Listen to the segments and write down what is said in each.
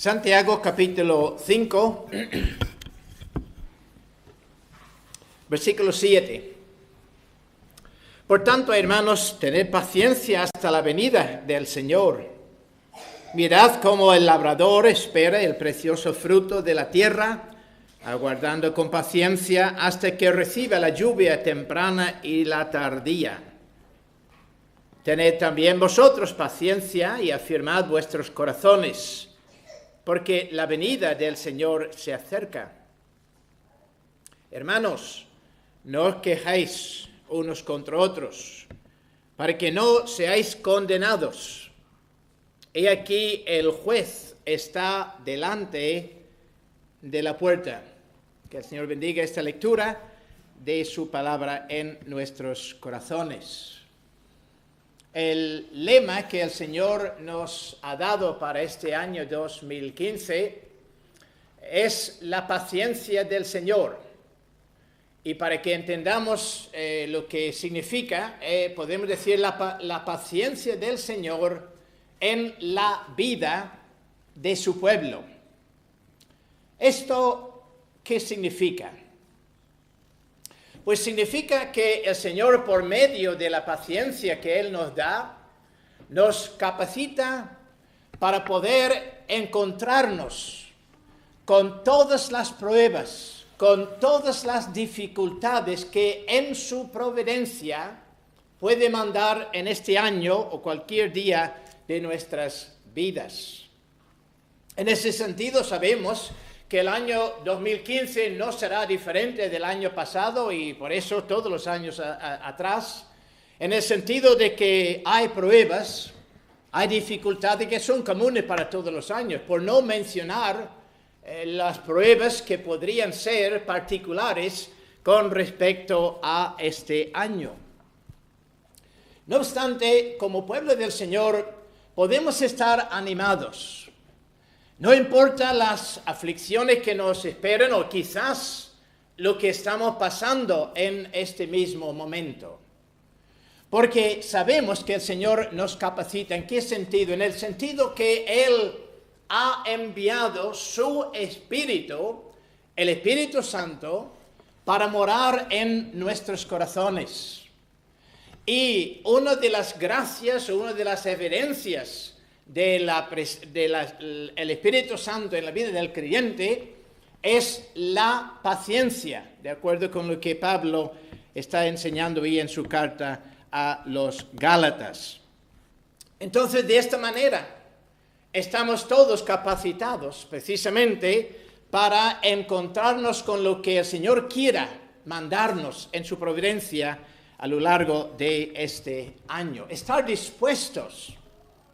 Santiago capítulo 5, versículo 7. Por tanto, hermanos, tened paciencia hasta la venida del Señor. Mirad cómo el labrador espera el precioso fruto de la tierra, aguardando con paciencia hasta que reciba la lluvia temprana y la tardía. Tened también vosotros paciencia y afirmad vuestros corazones, porque la venida del Señor se acerca. Hermanos, no os quejéis unos contra otros, para que no seáis condenados. He aquí el juez está delante de la puerta. Que el Señor bendiga esta lectura de su palabra en nuestros corazones. El lema que el Señor nos ha dado para este año 2015 es la paciencia del Señor. Y para que entendamos lo que significa, podemos decir la paciencia del Señor en la vida de su pueblo. ¿Esto qué significa? Pues significa que el Señor, por medio de la paciencia que Él nos da, nos capacita para poder encontrarnos con todas las pruebas, con todas las dificultades que en su providencia puede mandar en este año o cualquier día de nuestras vidas. En ese sentido, sabemos que el año 2015 no será diferente del año pasado y por eso todos los años atrás, en el sentido de que hay pruebas, hay dificultades que son comunes para todos los años, por no mencionar las pruebas que podrían ser particulares con respecto a este año. No obstante, como pueblo del Señor, podemos estar animados. No importa las aflicciones que nos esperan o quizás lo que estamos pasando en este mismo momento. Porque sabemos que el Señor nos capacita. ¿En qué sentido? En el sentido que Él ha enviado su Espíritu, el Espíritu Santo, para morar en nuestros corazones. Y una de las gracias, una de las evidencias del Espíritu Santo en la vida del creyente es la paciencia, de acuerdo con lo que Pablo está enseñando hoy en su carta a los Gálatas. Entonces, de esta manera, estamos todos capacitados precisamente para encontrarnos con lo que el Señor quiera mandarnos en su providencia a lo largo de este año. Estar dispuestos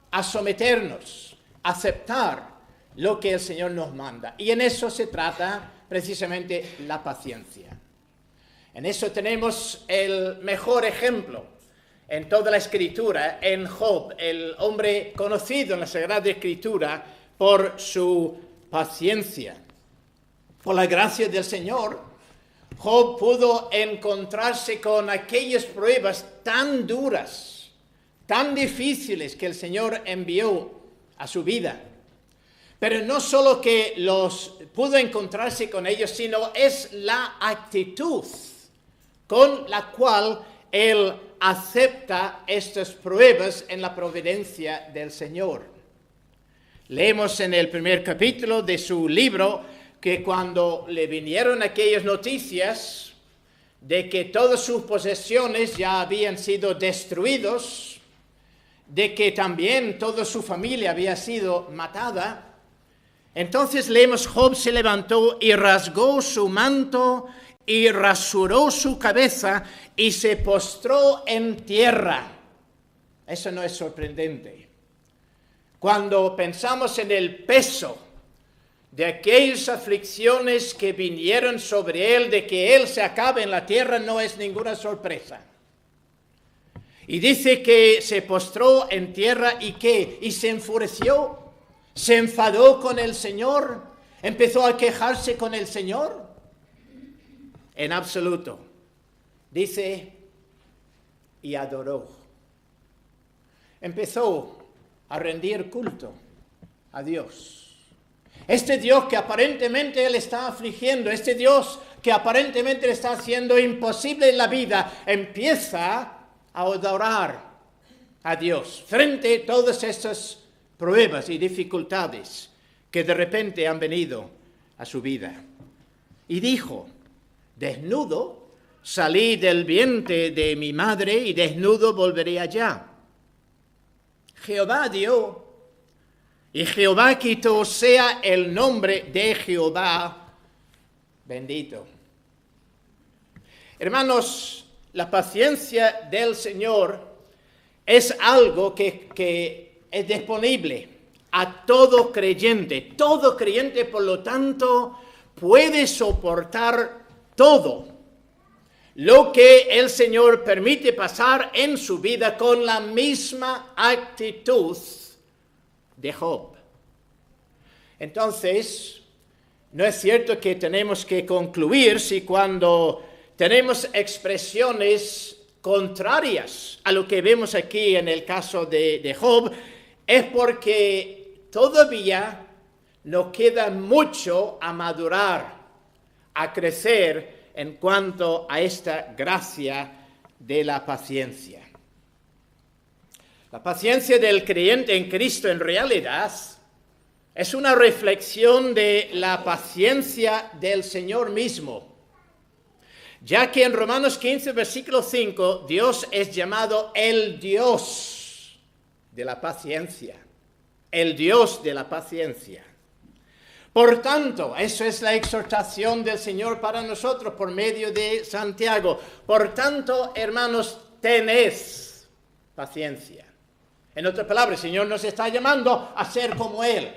a someternos, a aceptar lo que el Señor nos manda. Y en eso se trata precisamente la paciencia. En eso tenemos el mejor ejemplo en toda la Escritura, en Job, el hombre conocido en la Sagrada Escritura por su paciencia. Por la gracia del Señor, Job pudo encontrarse con aquellas pruebas tan duras, tan difíciles que el Señor envió a su vida. Pero no solo que pudo encontrarse con ellos, sino es la actitud con la cual Él acepta estas pruebas en la providencia del Señor. Leemos en el primer capítulo de su libro que cuando le vinieron aquellas noticias de que todas sus posesiones ya habían sido destruidas, de que también toda su familia había sido matada, entonces leemos: Job se levantó y rasgó su manto y rasuró su cabeza y se postró en tierra. Eso no es sorprendente. Cuando pensamos en el peso de aquellas aflicciones que vinieron sobre él, de que él se acabe en la tierra, no es ninguna sorpresa. Y dice que se postró en tierra y ¿qué? Y se enfureció, se enfadó con el Señor, empezó a quejarse con el Señor. En absoluto. Dice, y adoró. Empezó a rendir culto a Dios. Este Dios que aparentemente Él está afligiendo, este Dios que aparentemente le está haciendo imposible en la vida, empieza a adorar a Dios frente a todas estas pruebas y dificultades que de repente han venido a su vida. Y dijo: desnudo salí del vientre de mi madre y desnudo volveré allá. Jehová dio y Jehová quitó, sea el nombre de Jehová bendito. Hermanos, la paciencia del Señor es algo que es disponible a todo creyente. Todo creyente, por lo tanto, puede soportar todo lo que el Señor permite pasar en su vida con la misma actitud de Job. Entonces, no es cierto que tenemos que concluir si cuando tenemos expresiones contrarias a lo que vemos aquí en el caso de Job, es porque todavía nos queda mucho a madurar, a crecer en cuanto a esta gracia de la paciencia. La paciencia del creyente en Cristo en realidad es una reflexión de la paciencia del Señor mismo, ya que en Romanos 15, versículo 5, Dios es llamado el Dios de la paciencia, el Dios de la paciencia. Por tanto, eso es la exhortación del Señor para nosotros por medio de Santiago. Por tanto, hermanos, tened paciencia. En otras palabras, el Señor nos está llamando a ser como Él,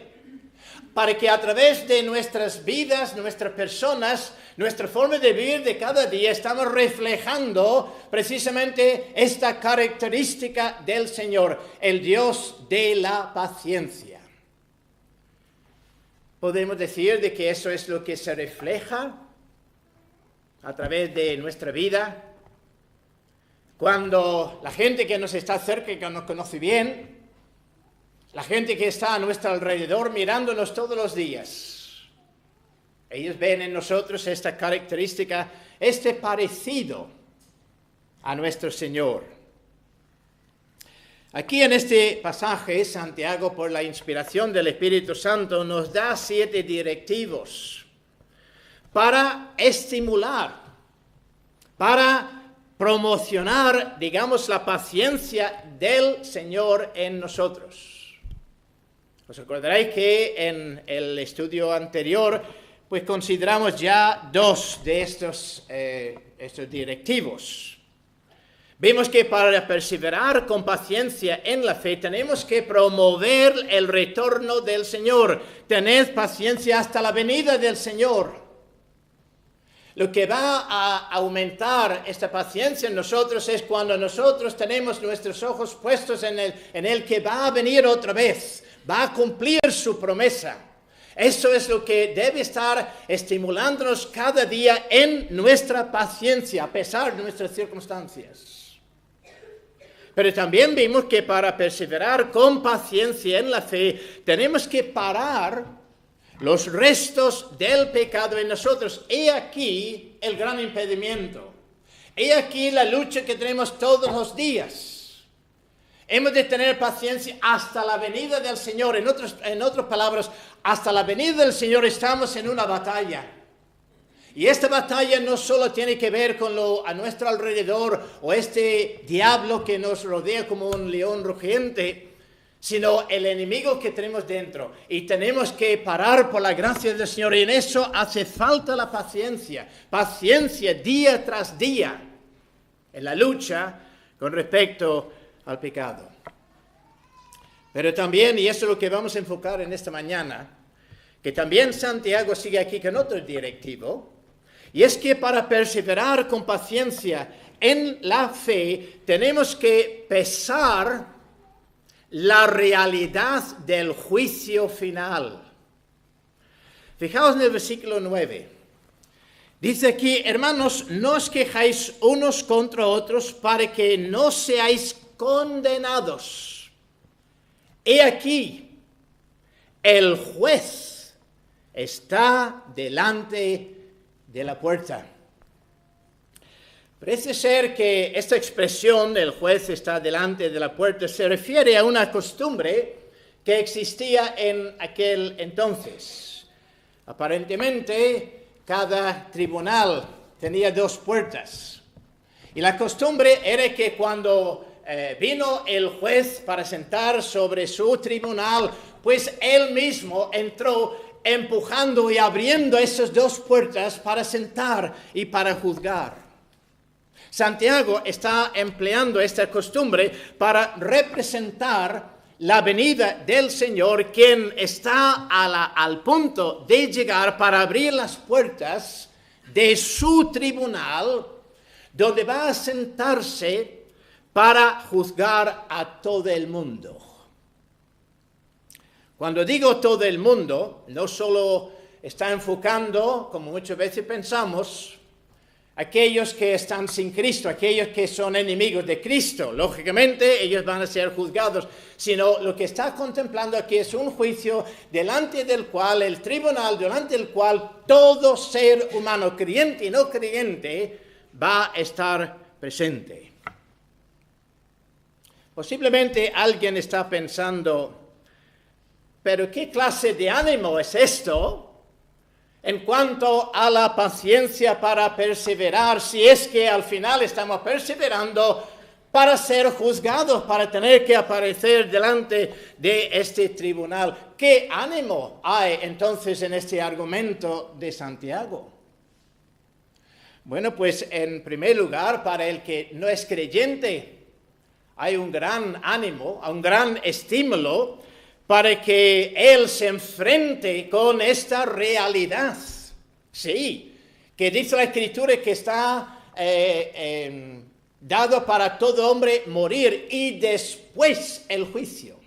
para que a través de nuestras vidas, nuestras personas, nuestra forma de vivir de cada día, estamos reflejando precisamente esta característica del Señor, el Dios de la paciencia. Podemos decir de que eso es lo que se refleja a través de nuestra vida. Cuando la gente que nos está cerca y que nos conoce bien, la gente que está a nuestro alrededor mirándonos todos los días, ellos ven en nosotros esta característica, este parecido a nuestro Señor. Aquí en este pasaje, Santiago, por la inspiración del Espíritu Santo, nos da 7 directivos para estimular, para promocionar, digamos, la paciencia del Señor en nosotros. Os acordaréis que en el estudio anterior, pues consideramos ya 2 de estos directivos. Vimos que para perseverar con paciencia en la fe tenemos que promover el retorno del Señor. Tened paciencia hasta la venida del Señor. Lo que va a aumentar esta paciencia en nosotros es cuando nosotros tenemos nuestros ojos puestos en el que va a venir otra vez, va a cumplir su promesa. Eso es lo que debe estar estimulándonos cada día en nuestra paciencia, a pesar de nuestras circunstancias. Pero también vimos que para perseverar con paciencia en la fe, tenemos que parar los restos del pecado en nosotros. He aquí el gran impedimento. He aquí la lucha que tenemos todos los días. Hemos de tener paciencia hasta la venida del Señor. En otras palabras, hasta la venida del Señor estamos en una batalla. Y esta batalla no solo tiene que ver con lo a nuestro alrededor o este diablo que nos rodea como un león rugiente, sino el enemigo que tenemos dentro. Y tenemos que parar por la gracia del Señor. Y en eso hace falta la paciencia. Paciencia día tras día en la lucha con respecto al pecado. Pero también, y eso es lo que vamos a enfocar en esta mañana, que también Santiago sigue aquí con otro directivo, y es que para perseverar con paciencia en la fe tenemos que pesar la realidad del juicio final. Fijaos en el versículo 9. Dice aquí: hermanos, no os quejáis unos contra otros para que no seáis condenados. He aquí, el juez está delante de la puerta. Parece ser que esta expresión, el juez está delante de la puerta, se refiere a una costumbre que existía en aquel entonces. Aparentemente, cada tribunal tenía 2 puertas. Y la costumbre era que cuando vino el juez para sentar sobre su tribunal, pues él mismo entró empujando y abriendo esas 2 puertas para sentar y para juzgar. Santiago está empleando esta costumbre para representar la venida del Señor, quien está al punto de llegar para abrir las puertas de su tribunal, donde va a sentarse para juzgar a todo el mundo. Cuando digo todo el mundo, no solo está enfocando, como muchas veces pensamos, aquellos que están sin Cristo, aquellos que son enemigos de Cristo. Lógicamente, ellos van a ser juzgados, sino lo que está contemplando aquí es un juicio delante del cual, el tribunal delante del cual todo ser humano, creyente y no creyente, va a estar presente. Posiblemente alguien está pensando, ¿pero qué clase de ánimo es esto en cuanto a la paciencia para perseverar, si es que al final estamos perseverando para ser juzgados, para tener que aparecer delante de este tribunal? ¿Qué ánimo hay entonces en este argumento de Santiago? Bueno, pues en primer lugar, para el que no es creyente, hay un gran ánimo, un gran estímulo para que él se enfrente con esta realidad. Sí, que dice la Escritura que está dado para todo hombre morir y después el juicio.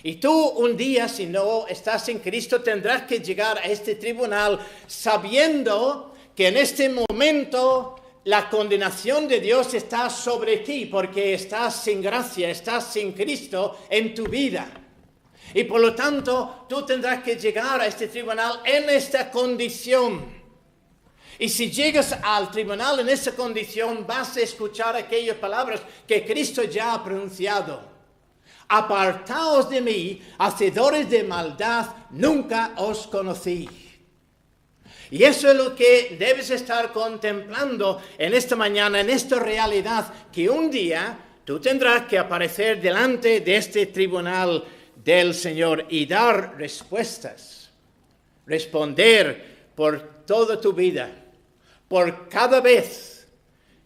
Y tú un día, si no estás en Cristo, tendrás que llegar a este tribunal sabiendo que en este momento la condenación de Dios está sobre ti porque estás sin gracia, estás sin Cristo en tu vida. Y por lo tanto, tú tendrás que llegar a este tribunal en esta condición. Y si llegas al tribunal en esa condición, vas a escuchar aquellas palabras que Cristo ya ha pronunciado. Apartaos de mí, hacedores de maldad, nunca os conocí. Y eso es lo que debes estar contemplando en esta mañana, en esta realidad, que un día tú tendrás que aparecer delante de este tribunal del Señor y dar respuestas, responder por toda tu vida, por cada vez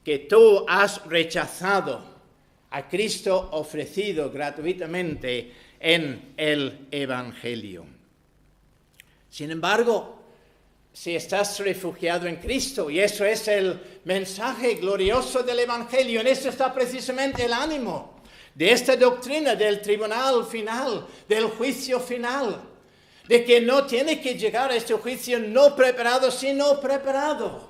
que tú has rechazado a Cristo ofrecido gratuitamente en el Evangelio. Sin embargo, si estás refugiado en Cristo, y eso es el mensaje glorioso del Evangelio, en eso está precisamente el ánimo de esta doctrina del tribunal final, del juicio final, de que no tiene que llegar a este juicio no preparado, sino preparado.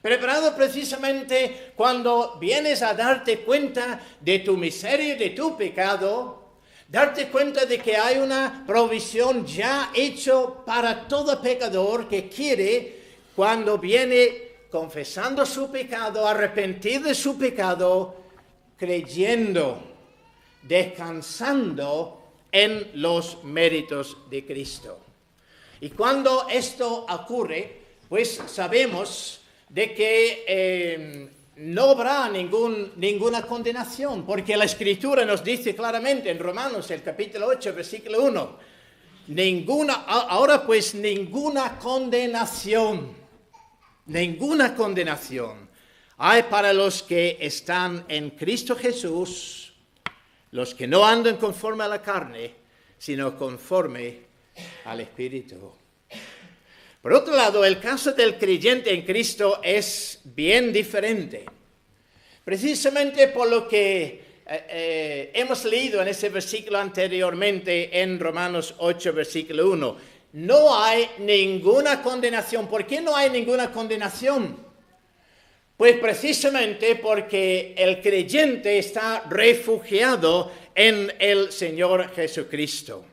Preparado precisamente cuando vienes a darte cuenta de tu miseria, de tu pecado, darte cuenta de que hay una provisión ya hecha para todo pecador que quiere, cuando viene confesando su pecado, arrepentido de su pecado, creyendo, descansando en los méritos de Cristo. Y cuando esto ocurre, pues sabemos de que no habrá ninguna condenación, porque la Escritura nos dice claramente en Romanos, el capítulo 8, versículo 1, ahora pues ninguna condenación hay para los que están en Cristo Jesús, los que no andan conforme a la carne, sino conforme al Espíritu. Por otro lado, el caso del creyente en Cristo es bien diferente. Precisamente por lo que hemos leído en ese versículo anteriormente en Romanos 8, versículo 1. No hay ninguna condenación. ¿Por qué no hay ninguna condenación? Pues precisamente porque el creyente está refugiado en el Señor Jesucristo.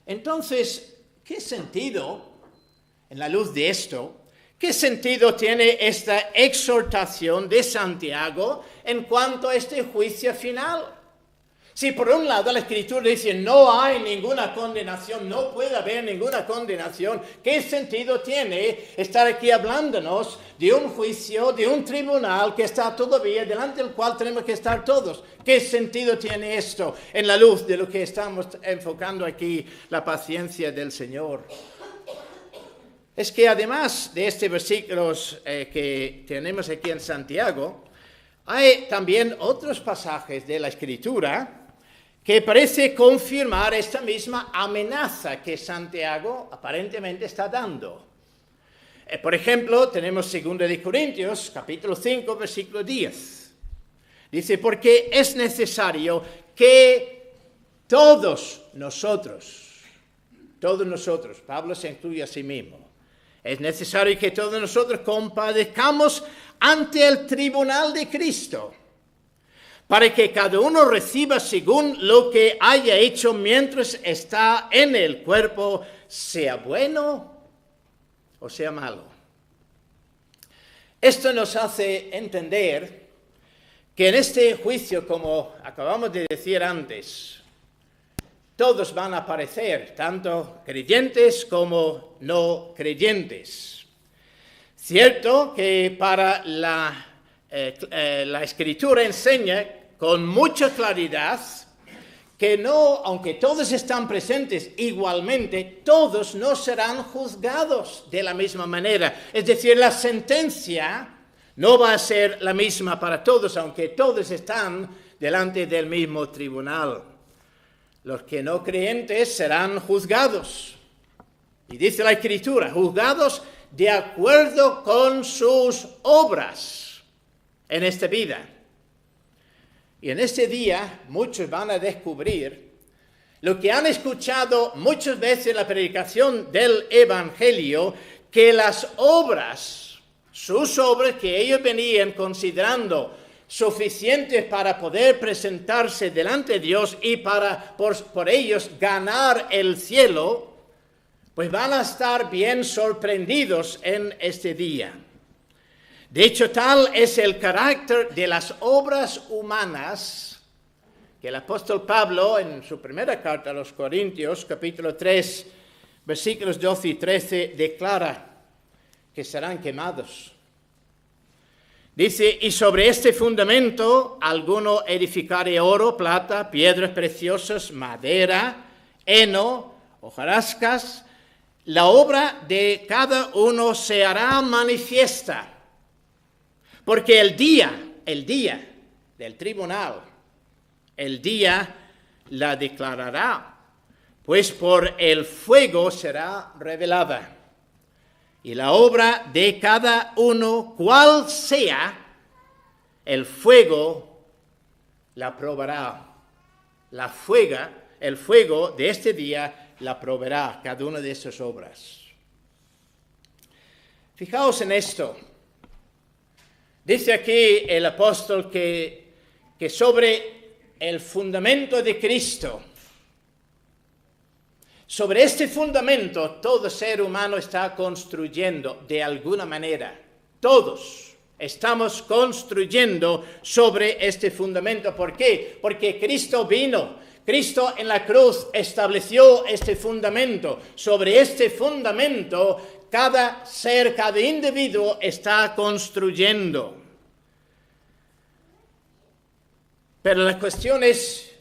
Entonces, ¿qué sentido, en la luz de esto, qué sentido tiene esta exhortación de Santiago en cuanto a este juicio final? Si por un lado la Escritura dice no hay ninguna condenación, no puede haber ninguna condenación, ¿qué sentido tiene estar aquí hablándonos de un juicio, de un tribunal que está todavía delante del cual tenemos que estar todos? ¿Qué sentido tiene esto en la luz de lo que estamos enfocando aquí, la paciencia del Señor? Es que además de estos versículos que tenemos aquí en Santiago, hay también otros pasajes de la Escritura que parece confirmar esta misma amenaza que Santiago aparentemente está dando. Por ejemplo, tenemos 2 de Corintios, capítulo 5, versículo 10. Dice, porque es necesario que todos nosotros, Pablo se incluye a sí mismo, es necesario que todos nosotros compadezcamos ante el tribunal de Cristo, para que cada uno reciba según lo que haya hecho mientras está en el cuerpo, sea bueno o sea malo. Esto nos hace entender que en este juicio, como acabamos de decir antes, todos van a aparecer, tanto creyentes como no creyentes. Cierto que para la Escritura enseña con mucha claridad que no, aunque todos están presentes igualmente, todos no serán juzgados de la misma manera. Es decir, la sentencia no va a ser la misma para todos, aunque todos están delante del mismo tribunal. Los que no creyentes serán juzgados. Y dice la Escritura, juzgados de acuerdo con sus obras en esta vida. Y en este día muchos van a descubrir lo que han escuchado muchas veces en la predicación del Evangelio, que las obras, sus obras que ellos venían considerando suficientes para poder presentarse delante de Dios y para por ellos ganar el cielo, pues van a estar bien sorprendidos en este día. De hecho, tal es el carácter de las obras humanas que el apóstol Pablo, en su primera carta a los Corintios, capítulo 3, versículos 12 y 13, declara que serán quemados. Dice, y sobre este fundamento alguno edificare oro, plata, piedras preciosas, madera, heno, hojarascas, la obra de cada uno se hará manifiesta. Porque el día del tribunal, el día la declarará, pues por el fuego será revelada. Y la obra de cada uno, cual sea, el fuego la probará. El fuego de este día la probará, cada una de esas obras. Fijaos en esto. Dice aquí el apóstol que sobre el fundamento de Cristo, sobre este fundamento todo ser humano está construyendo de alguna manera. Todos estamos construyendo sobre este fundamento. ¿Por qué? Porque Cristo vino. Cristo en la cruz estableció este fundamento. Sobre este fundamento cada ser, cada individuo está construyendo. Pero la cuestión es,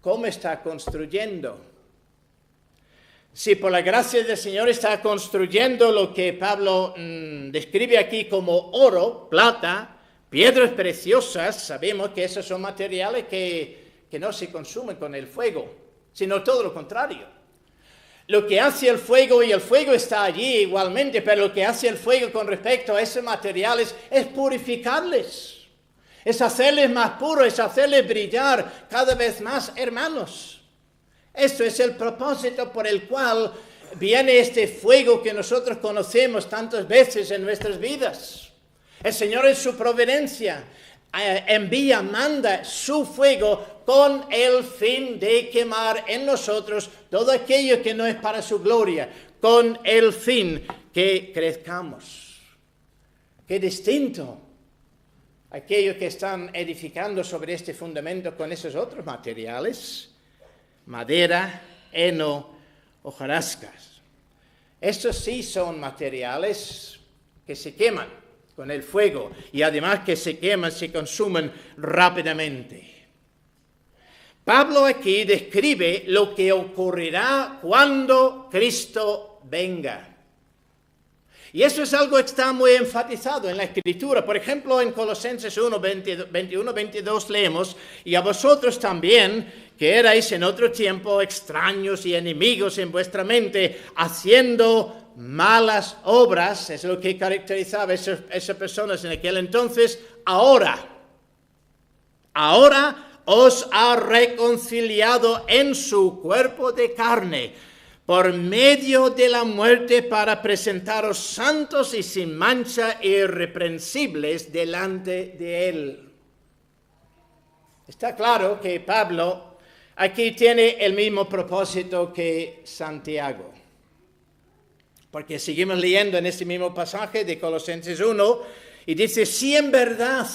¿cómo está construyendo? Si por la gracia del Señor está construyendo lo que Pablo describe aquí como oro, plata, piedras preciosas, sabemos que esos son materiales que no se consumen con el fuego, sino todo lo contrario. Lo que hace el fuego, y el fuego está allí igualmente, pero lo que hace el fuego con respecto a esos materiales es purificarles, es hacerles más puros, es hacerles brillar cada vez más, hermanos. Esto es el propósito por el cual viene este fuego que nosotros conocemos tantas veces en nuestras vidas. El Señor en su providencia envía, manda su fuego con el fin de quemar en nosotros todo aquello que no es para su gloria, con el fin que crezcamos. Qué distinto aquellos que están edificando sobre este fundamento con esos otros materiales, madera, heno, hojarascas. Estos sí son materiales que se queman con el fuego y además que se queman, se consumen rápidamente. Pablo aquí describe lo que ocurrirá cuando Cristo venga. Y eso es algo que está muy enfatizado en la Escritura. Por ejemplo, en Colosenses 1, 21, 22 leemos, y a vosotros también, que erais en otro tiempo extraños y enemigos en vuestra mente, haciendo malas obras, es lo que caracterizaba a esas personas en aquel entonces, ahora os ha reconciliado en su cuerpo de carne, por medio de la muerte para presentaros santos y sin mancha e irreprensibles delante de Él. Está claro que Pablo aquí tiene el mismo propósito que Santiago. Porque seguimos leyendo en este mismo pasaje de Colosenses 1 y dice, si en verdad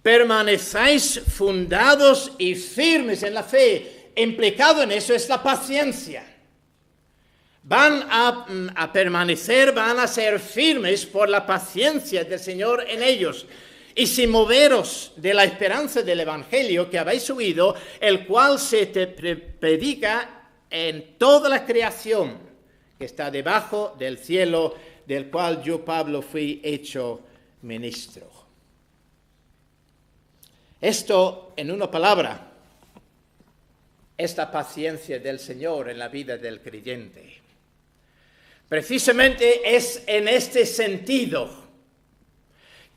permanecéis fundados y firmes en la fe, implicado en eso es la paciencia. Van a permanecer, van a ser firmes por la paciencia del Señor en ellos. Y sin moveros de la esperanza del Evangelio que habéis oído, el cual se te predica en toda la creación que está debajo del cielo, del cual yo, Pablo, fui hecho ministro. Esto, en una palabra, es la paciencia del Señor en la vida del creyente. Precisamente es en este sentido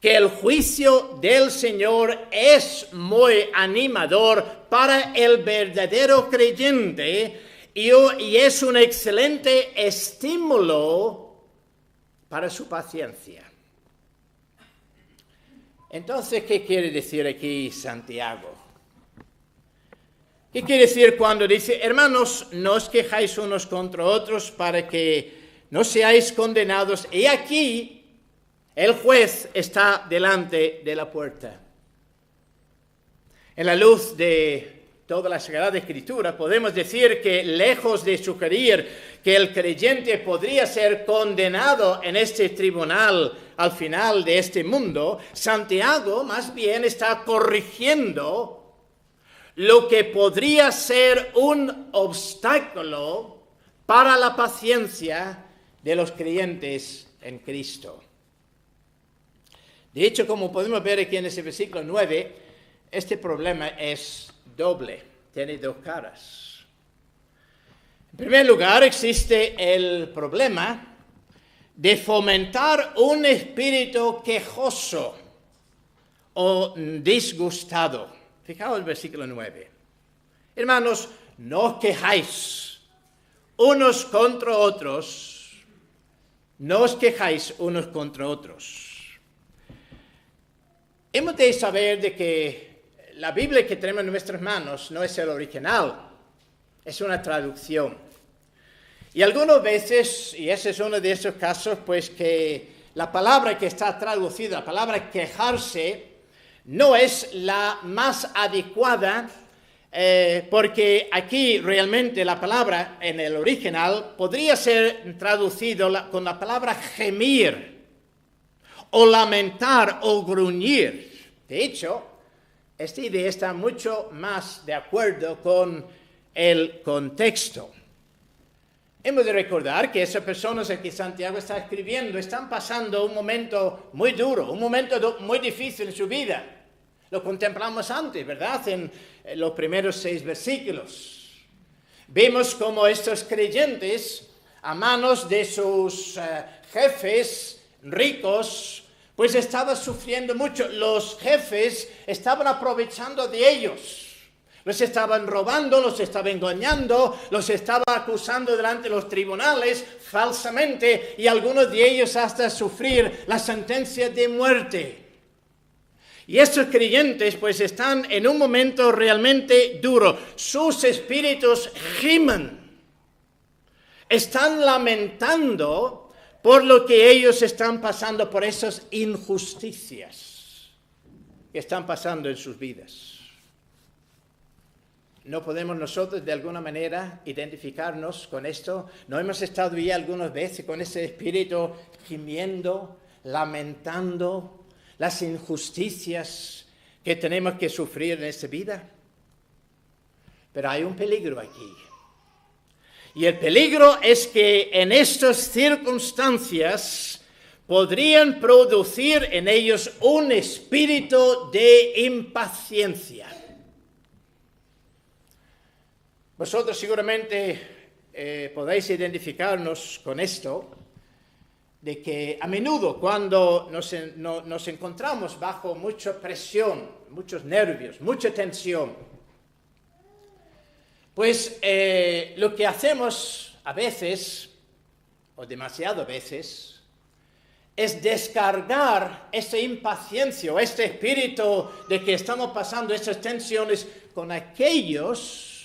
que el juicio del Señor es muy animador para el verdadero creyente y es un excelente estímulo para su paciencia. Entonces, ¿qué quiere decir aquí Santiago? ¿Qué quiere decir cuando dice, hermanos, no os quejáis unos contra otros para que no seáis condenados? Y aquí el juez está delante de la puerta. En la luz de toda la Sagrada Escritura podemos decir que lejos de sugerir que el creyente podría ser condenado en este tribunal al final de este mundo, Santiago más bien está corrigiendo lo que podría ser un obstáculo para la paciencia de los creyentes en Cristo. De hecho, como podemos ver aquí en ese versículo 9, este problema es doble, tiene dos caras. En primer lugar, existe el problema de fomentar un espíritu quejoso o disgustado. Fijaos el versículo 9. Hermanos, no os quejáis unos contra otros. No os quejáis unos contra otros. Hemos de saber de que la Biblia que tenemos en nuestras manos no es el original, es una traducción. Y algunas veces, y ese es uno de esos casos, pues que la palabra que está traducida, la palabra quejarse, no es la más adecuada, porque aquí realmente la palabra en el original podría ser traducido con la palabra gemir, o lamentar, o gruñir. De hecho, esta idea está mucho más de acuerdo con el contexto. Hemos de recordar que esas personas a que Santiago está escribiendo están pasando un momento muy duro, un momento muy difícil en su vida. Lo contemplamos antes, ¿verdad? En los primeros 6 versículos. Vemos cómo estos creyentes, a manos de sus jefes ricos, pues estaban sufriendo mucho. Los jefes estaban aprovechando de ellos. Los estaban robando, los estaban engañando, los estaban acusando delante de los tribunales falsamente y algunos de ellos hasta sufrir la sentencia de muerte. Y estos creyentes pues están en un momento realmente duro. Sus espíritus gimen. Están lamentando por lo que ellos están pasando, por esas injusticias que están pasando en sus vidas. ¿No podemos nosotros de alguna manera identificarnos con esto? ¿No hemos estado ya algunas veces con ese espíritu gimiendo, lamentando las injusticias que tenemos que sufrir en esta vida? Pero hay un peligro aquí. Y el peligro es que en estas circunstancias podrían producir en ellos un espíritu de impaciencia. Vosotros seguramente podéis identificarnos con esto, de que a menudo cuando nos encontramos bajo mucha presión, muchos nervios, mucha tensión, pues lo que hacemos a veces, o demasiado veces, es descargar esta impaciencia o este espíritu de que estamos pasando estas tensiones con aquellos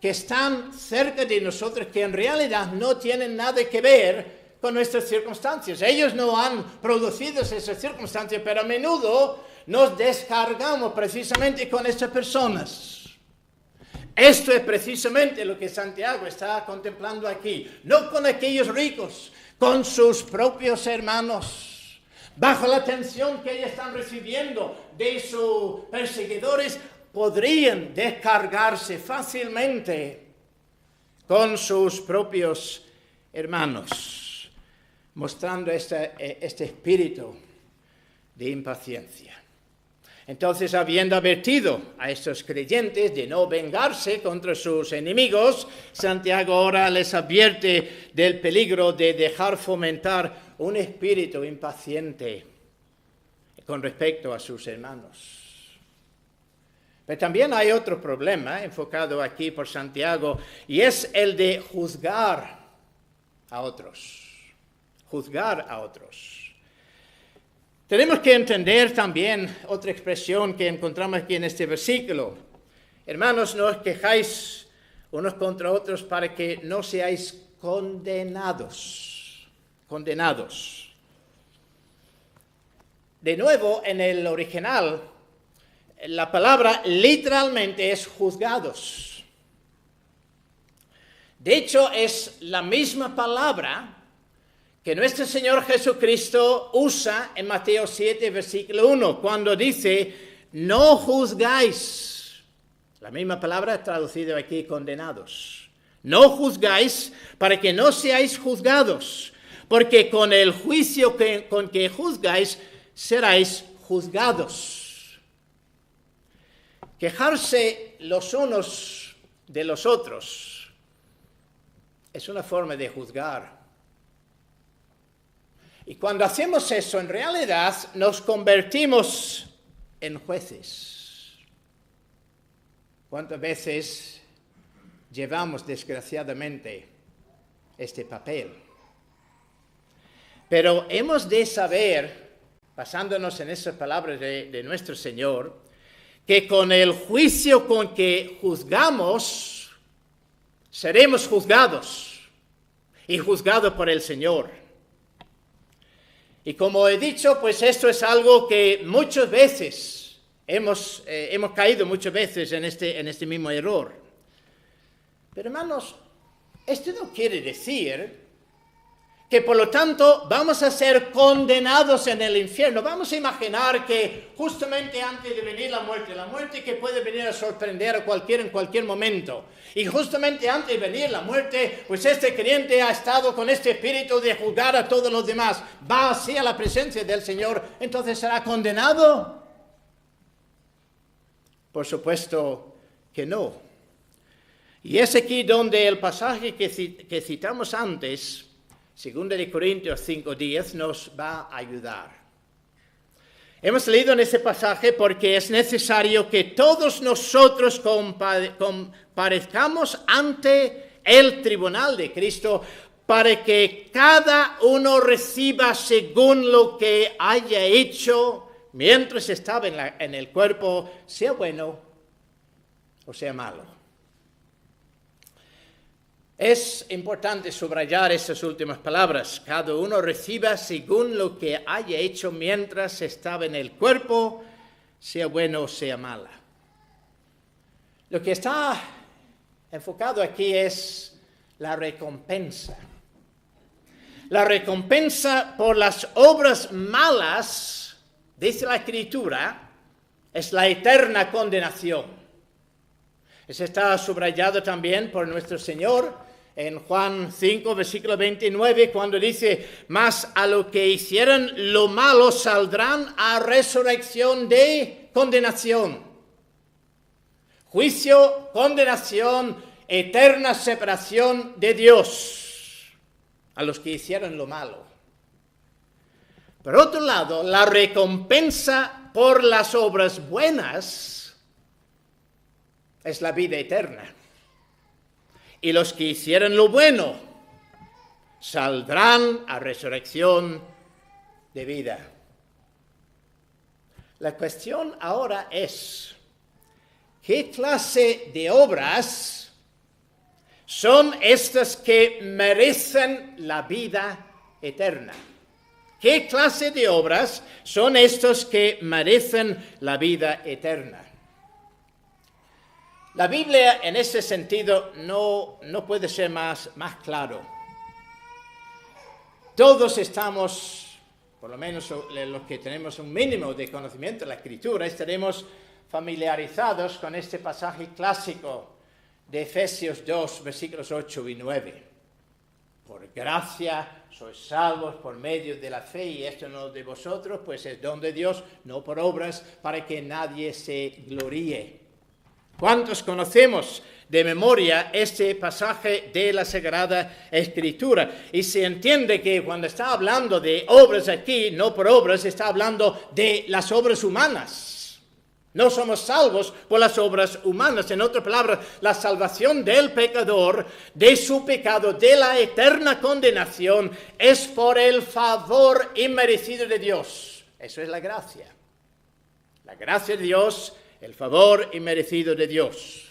que están cerca de nosotros, que en realidad no tienen nada que ver con nuestras circunstancias. Ellos no han producido esas circunstancias, pero a menudo nos descargamos precisamente con estas personas. Esto es precisamente lo que Santiago está contemplando aquí. No con aquellos ricos, con sus propios hermanos. Bajo la tensión que ellos están recibiendo de sus perseguidores, podrían descargarse fácilmente con sus propios hermanos, mostrando este espíritu de impaciencia. Entonces, habiendo advertido a estos creyentes de no vengarse contra sus enemigos, Santiago ahora les advierte del peligro de dejar fomentar un espíritu impaciente con respecto a sus hermanos. Pero también hay otro problema enfocado aquí por Santiago, y es el de juzgar a otros. Juzgar a otros. Tenemos que entender también otra expresión que encontramos aquí en este versículo. Hermanos, no os quejáis unos contra otros para que no seáis condenados. Condenados. De nuevo, en el original, la palabra literalmente es juzgados. De hecho, es la misma palabra que nuestro Señor Jesucristo usa en Mateo 7, versículo 1, cuando dice, no juzgáis. La misma palabra traducida aquí, condenados. No juzgáis para que no seáis juzgados, porque con el juicio con que juzgáis, seréis juzgados. Quejarse los unos de los otros es una forma de juzgar. Y cuando hacemos eso, en realidad nos convertimos en jueces. ¿Cuántas veces llevamos, desgraciadamente, este papel? Pero hemos de saber, basándonos en esas palabras de nuestro Señor, que con el juicio con que juzgamos, seremos juzgados y juzgados por el Señor. Y como he dicho, pues esto es algo que muchas veces hemos caído muchas veces en este mismo error. Pero hermanos, esto no quiere decir que por lo tanto vamos a ser condenados en el infierno. Vamos a imaginar que justamente antes de venir la muerte que puede venir a sorprender a cualquiera en cualquier momento, y justamente antes de venir la muerte, pues este creyente ha estado con este espíritu de juzgar a todos los demás, va hacia la presencia del Señor, entonces será condenado. Por supuesto que no. Y es aquí donde el pasaje que citamos antes, 2 de Corintios 5:10, nos va a ayudar. Hemos leído en ese pasaje porque es necesario que todos nosotros comparezcamos ante el tribunal de Cristo para que cada uno reciba según lo que haya hecho mientras estaba en el cuerpo, sea bueno o sea malo. Es importante subrayar estas últimas palabras. Cada uno reciba según lo que haya hecho mientras estaba en el cuerpo, sea bueno o sea mala. Lo que está enfocado aquí es la recompensa. La recompensa por las obras malas, dice la Escritura, es la eterna condenación. Eso está subrayado también por nuestro Señor en Juan 5, versículo 29, cuando dice, mas a lo que hicieran lo malo saldrán a resurrección de condenación. Juicio, condenación, eterna separación de Dios a los que hicieron lo malo. Por otro lado, la recompensa por las obras buenas es la vida eterna. Y los que hicieron lo bueno saldrán a resurrección de vida. La cuestión ahora es, ¿qué clase de obras son estas que merecen la vida eterna? ¿Qué clase de obras son estas que merecen la vida eterna? La Biblia en ese sentido no puede ser más claro. Todos estamos, por lo menos los que tenemos un mínimo de conocimiento de la Escritura, estaremos familiarizados con este pasaje clásico de Efesios 2, versículos 8 y 9. Por gracia sois salvos por medio de la fe, y esto no de vosotros, pues es don de Dios, no por obras, para que nadie se gloríe. ¿Cuántos conocemos de memoria este pasaje de la Sagrada Escritura? Y se entiende que cuando está hablando de obras aquí, no por obras, está hablando de las obras humanas. No somos salvos por las obras humanas. En otras palabras, la salvación del pecador, de su pecado, de la eterna condenación, es por el favor inmerecido de Dios. Eso es la gracia. La gracia de Dios, el favor inmerecido de Dios.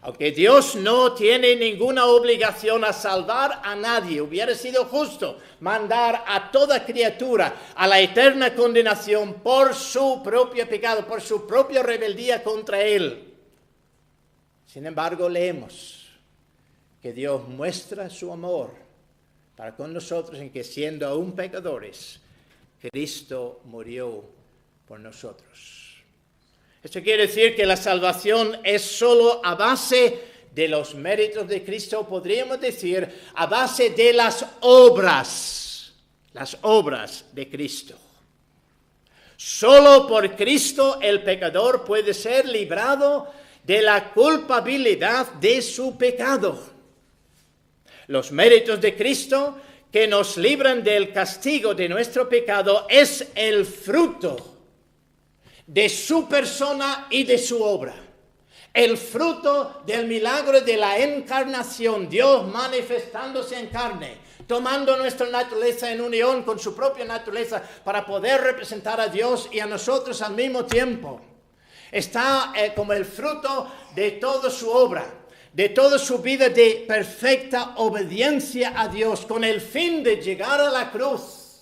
Aunque Dios no tiene ninguna obligación a salvar a nadie, hubiera sido justo mandar a toda criatura a la eterna condenación por su propio pecado, por su propia rebeldía contra Él. Sin embargo, leemos que Dios muestra su amor para con nosotros en que, siendo aún pecadores, Cristo murió por nosotros. Esto quiere decir que la salvación es solo a base de los méritos de Cristo, podríamos decir, a base de las obras de Cristo. Solo por Cristo el pecador puede ser librado de la culpabilidad de su pecado. Los méritos de Cristo que nos libran del castigo de nuestro pecado es el fruto de su persona y de su obra. El fruto del milagro de la encarnación, Dios manifestándose en carne, tomando nuestra naturaleza en unión con su propia naturaleza para poder representar a Dios y a nosotros al mismo tiempo. Está como el fruto de toda su obra, de toda su vida de perfecta obediencia a Dios, con el fin de llegar a la cruz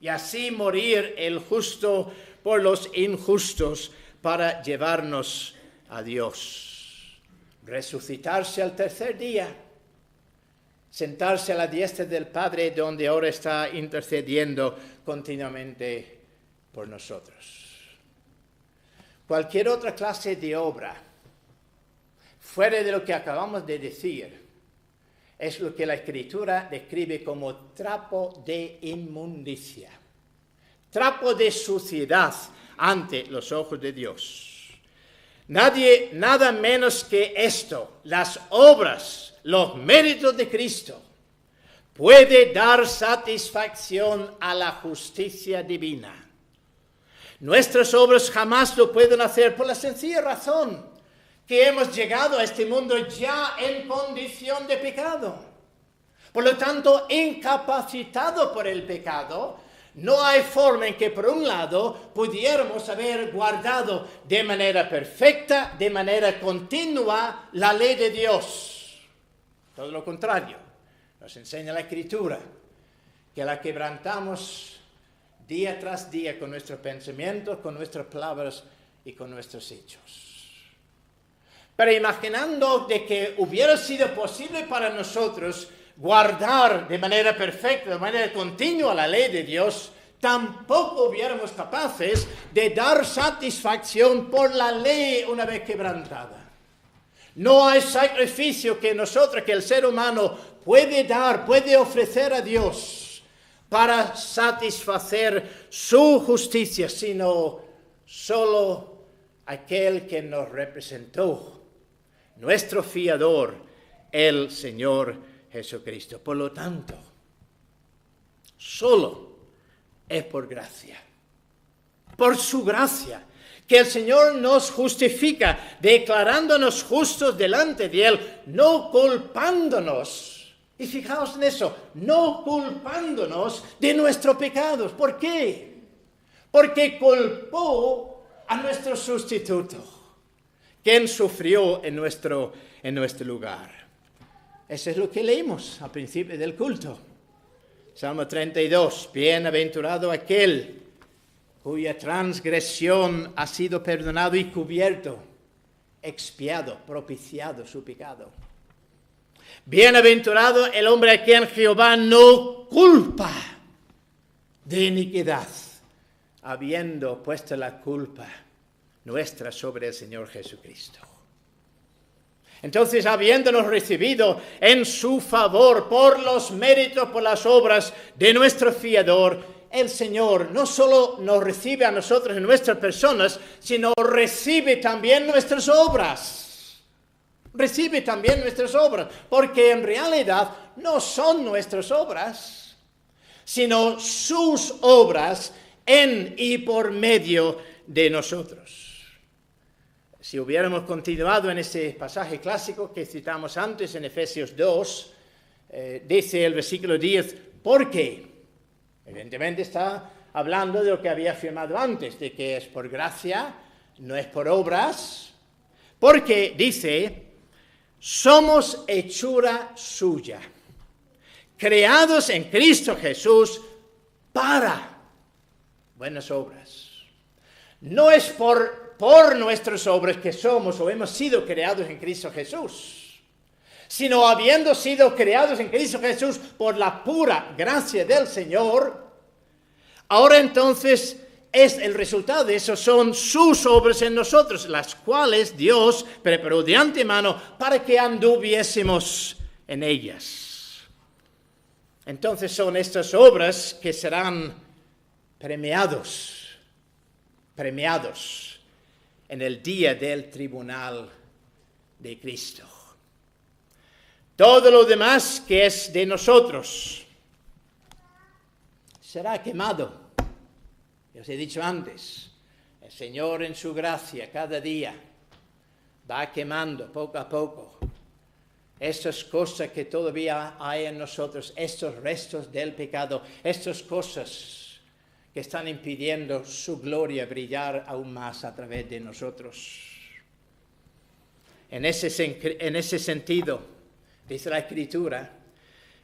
y así morir el justo por los injustos para llevarnos a Dios. Resucitarse al tercer día, sentarse a la diestra del Padre, donde ahora está intercediendo continuamente por nosotros. Cualquier otra clase de obra, fuera de lo que acabamos de decir, es lo que la Escritura describe como trapo de inmundicia. Trapo de suciedad ante los ojos de Dios. Nada menos que esto, las obras, los méritos de Cristo, puede dar satisfacción a la justicia divina. Nuestras obras jamás lo pueden hacer por la sencilla razón que hemos llegado a este mundo ya en condición de pecado. Por lo tanto, incapacitado por el pecado, No hay forma en que, por un lado, pudiéramos haber guardado de manera perfecta, de manera continua, la ley de Dios. Todo lo contrario, nos enseña la Escritura, que la quebrantamos día tras día con nuestros pensamientos, con nuestras palabras y con nuestros hechos. Pero imaginando de que hubiera sido posible para nosotros guardar de manera perfecta, de manera continua la ley de Dios, tampoco hubiéramos capaces de dar satisfacción por la ley una vez quebrantada. No hay sacrificio que el ser humano puede dar, puede ofrecer a Dios para satisfacer su justicia, sino solo aquel que nos representó, nuestro fiador, el Señor Jesucristo. Por lo tanto, solo es por gracia, por su gracia, que el Señor nos justifica, declarándonos justos delante de Él, no culpándonos. Y fijaos en eso, no culpándonos de nuestros pecados. ¿Por qué? Porque culpó a nuestro sustituto, quien sufrió en nuestro lugar. Eso es lo que leímos al principio del culto. Salmo 32, bienaventurado aquel cuya transgresión ha sido perdonado y cubierto, expiado, propiciado su pecado. Bienaventurado el hombre a quien Jehová no culpa de iniquidad, habiendo puesto la culpa nuestra sobre el Señor Jesucristo. Entonces, habiéndonos recibido en su favor por los méritos, por las obras de nuestro fiador, el Señor no solo nos recibe a nosotros en nuestras personas, sino recibe también nuestras obras. Recibe también nuestras obras, porque en realidad no son nuestras obras, sino sus obras en y por medio de nosotros. Si hubiéramos continuado en ese pasaje clásico que citamos antes en Efesios 2, dice el versículo 10, ¿por qué? Evidentemente está hablando de lo que había afirmado antes, de que es por gracia, no es por obras, porque dice, somos hechura suya, creados en Cristo Jesús para buenas obras. No es por nuestras obras que somos o hemos sido creados en Cristo Jesús, sino habiendo sido creados en Cristo Jesús por la pura gracia del Señor, ahora entonces es el resultado de eso, son sus obras en nosotros, las cuales Dios preparó de antemano para que anduviésemos en ellas. Entonces son estas obras que serán premiados en el día del tribunal de Cristo. Todo lo demás que es de nosotros será quemado. Ya os he dicho antes, el Señor en su gracia cada día va quemando poco a poco estas cosas que todavía hay en nosotros, estos restos del pecado, estas cosas que están impidiendo su gloria brillar aún más a través de nosotros. En ese sentido, dice la Escritura,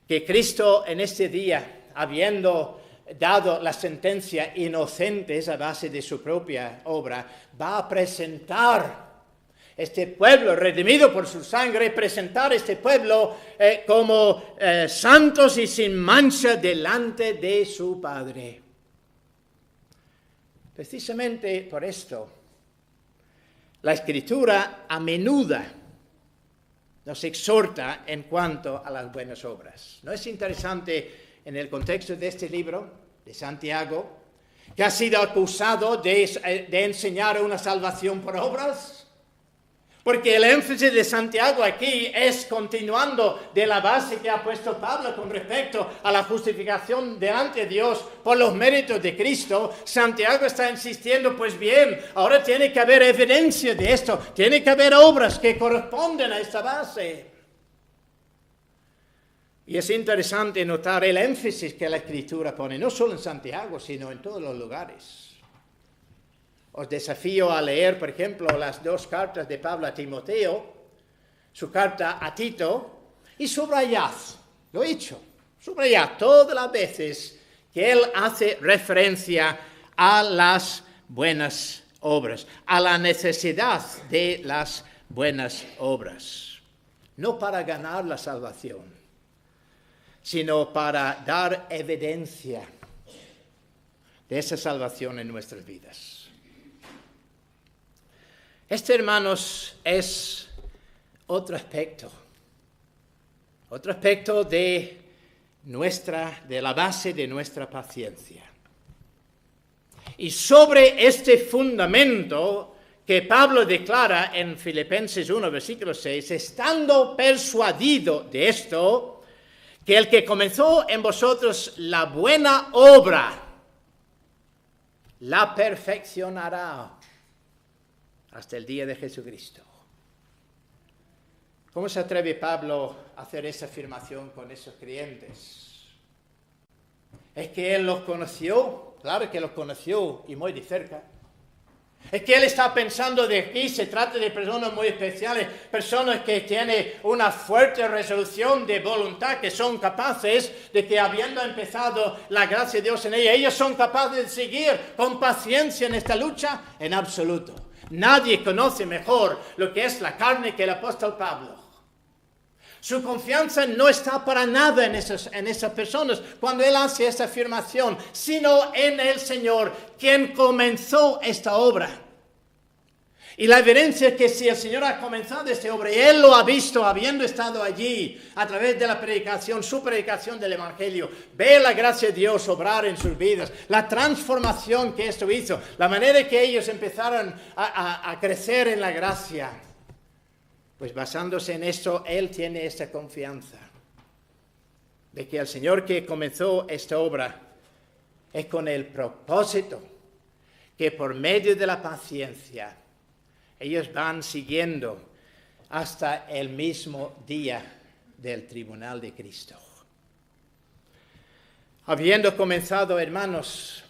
que Cristo en este día, habiendo dado la sentencia inocente a base de su propia obra, va a presentar este pueblo redimido por su sangre, presentar este pueblo como santos y sin mancha delante de su Padre. Precisamente por esto, la Escritura a menudo nos exhorta en cuanto a las buenas obras. ¿No es interesante en el contexto de este libro de Santiago, que ha sido acusado de enseñar una salvación por obras? Porque el énfasis de Santiago aquí es continuando de la base que ha puesto Pablo con respecto a la justificación delante de Dios por los méritos de Cristo. Santiago está insistiendo, pues bien, ahora tiene que haber evidencia de esto, tiene que haber obras que corresponden a esta base. Y es interesante notar el énfasis que la Escritura pone, no solo en Santiago, sino en todos los lugares. Os desafío a leer, por ejemplo, las 2 cartas de Pablo a Timoteo, su carta a Tito, y subrayad, lo he hecho, subrayad todas las veces que él hace referencia a las buenas obras, a la necesidad de las buenas obras. No para ganar la salvación, sino para dar evidencia de esa salvación en nuestras vidas. Este, hermanos, es otro aspecto de la base de nuestra paciencia. Y sobre este fundamento que Pablo declara en Filipenses 1, versículo 6, estando persuadido de esto, que el que comenzó en vosotros la buena obra, la perfeccionará hasta el día de Jesucristo. ¿Cómo se atreve Pablo a hacer esa afirmación con esos creyentes? Es que él los conoció, claro que los conoció y muy de cerca. Es que él está pensando de aquí, se trata de personas muy especiales, personas que tienen una fuerte resolución de voluntad, que son capaces de que habiendo empezado la gracia de Dios en ellos son capaces de seguir con paciencia en esta lucha, en absoluto. Nadie conoce mejor lo que es la carne que el apóstol Pablo. Su confianza no está para nada en esas personas cuando él hace esta afirmación, sino en el Señor, quien comenzó esta obra. Y la evidencia es que si el Señor ha comenzado esta obra, y él lo ha visto habiendo estado allí a través de la predicación, su predicación del Evangelio, ve la gracia de Dios obrar en sus vidas, la transformación que esto hizo, la manera que ellos empezaron a crecer en la gracia. Pues basándose en esto, él tiene esta confianza de que el Señor que comenzó esta obra es con el propósito que por medio de la paciencia ellos van siguiendo hasta el mismo día del tribunal de Cristo. Habiendo comenzado, hermanos,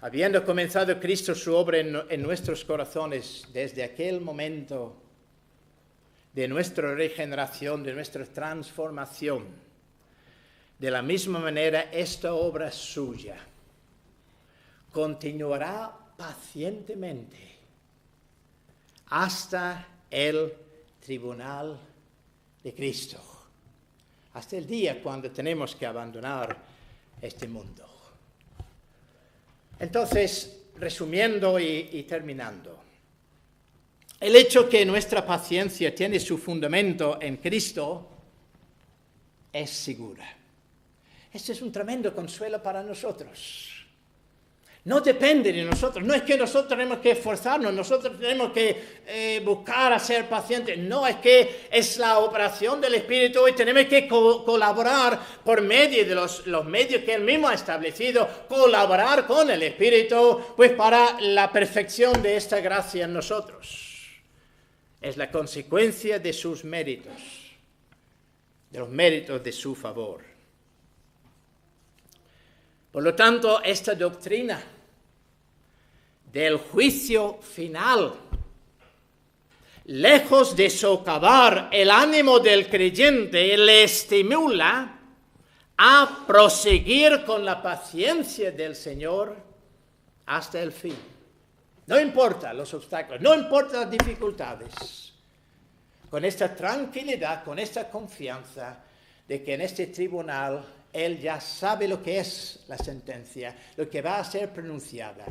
habiendo comenzado Cristo su obra en nuestros corazones desde aquel momento de nuestra regeneración, de nuestra transformación, de la misma manera esta obra suya continuará pacientemente hasta el tribunal de Cristo, hasta el día cuando tenemos que abandonar este mundo. Entonces, resumiendo y terminando, el hecho que nuestra paciencia tiene su fundamento en Cristo es segura. Este es un tremendo consuelo para nosotros. No depende de nosotros, no es que nosotros tenemos que esforzarnos, nosotros tenemos que buscar a ser pacientes, no, es que es la operación del Espíritu y tenemos que colaborar por medio de los medios que Él mismo ha establecido, colaborar con el Espíritu, pues para la perfección de esta gracia en nosotros. Es la consecuencia de sus méritos, de los méritos de su favor. Por lo tanto, esta doctrina del juicio final, lejos de socavar el ánimo del creyente, le estimula a proseguir con la paciencia del Señor hasta el fin. No importa los obstáculos, no importa las dificultades. Con esta tranquilidad, con esta confianza de que en este tribunal Él ya sabe lo que es la sentencia, lo que va a ser pronunciada.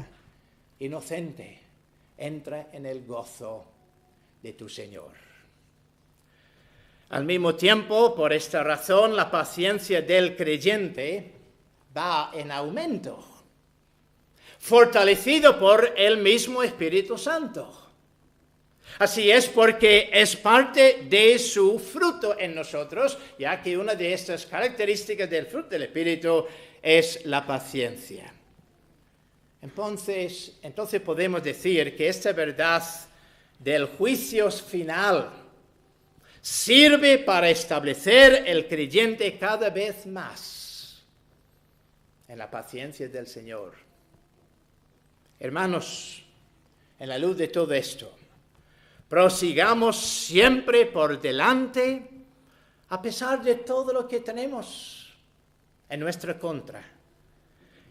Inocente, entra en el gozo de tu Señor. Al mismo tiempo, por esta razón, la paciencia del creyente va en aumento, fortalecido por el mismo Espíritu Santo. Así es porque es parte de su fruto en nosotros, ya que una de estas características del fruto del Espíritu es la paciencia. Entonces podemos decir que esta verdad del juicio final sirve para establecer el creyente cada vez más en la paciencia del Señor. Hermanos, en la luz de todo esto, prosigamos siempre por delante, a pesar de todo lo que tenemos en nuestra contra.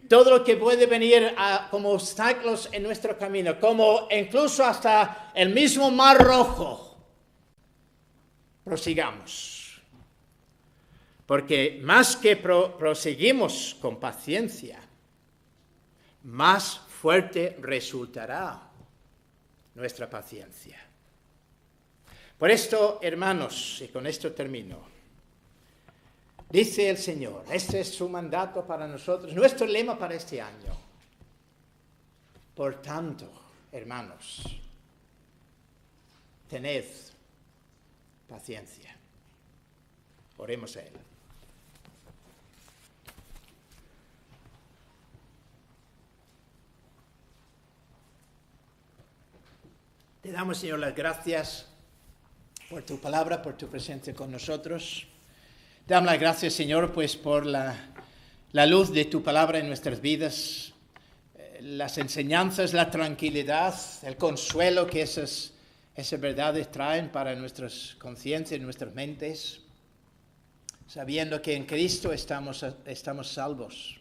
Todo lo que puede venir como obstáculos en nuestro camino, como incluso hasta el mismo Mar Rojo. Prosigamos. Porque más que proseguimos con paciencia, más fuerte resultará nuestra paciencia. Por esto, hermanos, y con esto termino, dice el Señor, este es su mandato para nosotros, nuestro lema para este año. Por tanto, hermanos, tened paciencia. Oremos a Él. Te damos, Señor, las gracias por tu palabra, por tu presencia con nosotros. Te damos las gracias, Señor, pues por la luz de tu palabra en nuestras vidas, las enseñanzas, la tranquilidad, el consuelo que esas verdades traen para nuestras conciencias y nuestras mentes, sabiendo que en Cristo estamos salvos,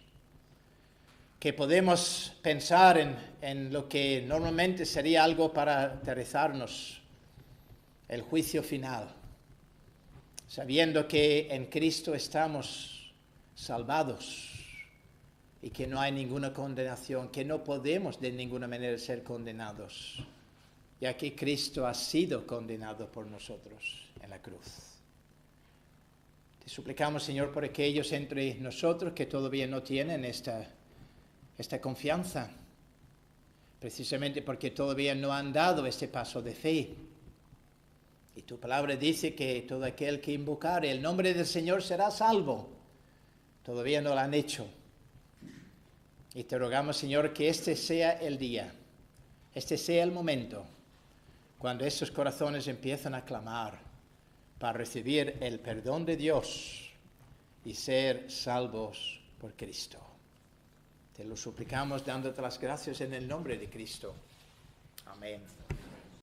que podemos pensar en lo que normalmente sería algo para aterrizarnos, el juicio final, sabiendo que en Cristo estamos salvados y que no hay ninguna condenación, que no podemos de ninguna manera ser condenados, ya que Cristo ha sido condenado por nosotros en la cruz. Te suplicamos, Señor, por aquellos entre nosotros que todavía no tienen esta confianza, precisamente porque todavía no han dado este paso de fe. Y tu palabra dice que todo aquel que invocare el nombre del Señor será salvo. Todavía no lo han hecho. Y te rogamos, Señor, que este sea el día, este sea el momento, cuando estos corazones empiezan a clamar para recibir el perdón de Dios y ser salvos por Cristo. Te lo suplicamos dándote las gracias en el nombre de Cristo. Amén.